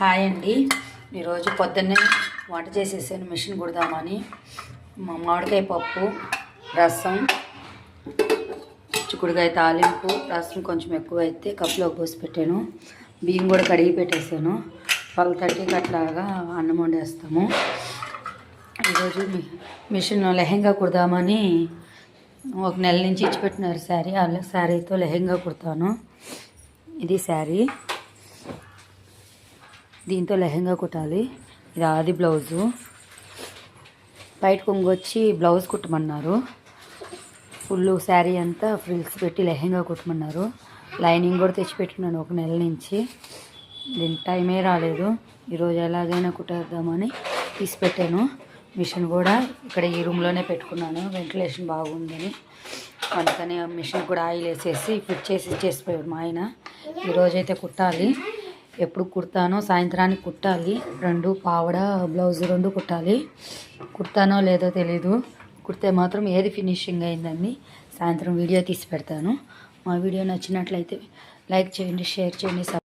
Hi అండి. ఈరోజు పొద్దున్నే వంట చేసేసాను మిషన్ కుడదామని. మామిడికాయ పప్పు, రసం, చిక్కుడుకాయ తాలింపు. రసం కొంచెం ఎక్కువ అయితే కప్పులో పోసి పెట్టాను. బియ్యం కూడా కడిగి పెట్టేసాను. 12:30కి అట్లాగా అన్నం వండేస్తాము. ఈరోజు మిషన్ లెహెంగా కుడదామని ఒక నెల నుంచి ఇచ్చిపెట్టినారు శారీ. ఆ శారీతో లెహెంగా కుడతాను. ఇది శారీ, దీంతో లెహెంగా కుట్టాలి. ఇది ఆది బ్లౌజు. బయట కొంగొచ్చి బ్లౌజ్ కుట్టమన్నారు. ఫుల్ శారీ అంతా ఫ్రిల్స్ పెట్టి లెహెంగా కుట్టమన్నారు. లైనింగ్ కూడా తెచ్చిపెట్టుకున్నాను ఒక నెల నుంచి. దీనికి టైమే రాలేదు. ఈరోజు ఎలాగైనా కుట్టేద్దామని తీసి పెట్టాను. మిషన్ కూడా ఇక్కడ ఈ రూమ్లోనే పెట్టుకున్నాను, వెంటిలేషన్ బాగుందని. అందుకని ఆ మిషన్ కూడా ఆయిల్ వేసేసి ఫిట్ చేసి ఇచ్చేసిపోయాడు మా ఆయన. ఈరోజైతే కుట్టాలి. ఎప్పుడు కుడతానో సాయంత్రానికి కుట్టాలి. 2 పావడ బ్లౌజ్ 2 కుట్టాలి. కుడతానో లేదో తెలీదు. కుడితే మాత్రం ఏది ఫినిషింగ్ అయిందని సాయంత్రం వీడియో తీసి పెడతాను. మా వీడియో నచ్చినట్లయితే లైక్ చేయండి, షేర్ చేయండి.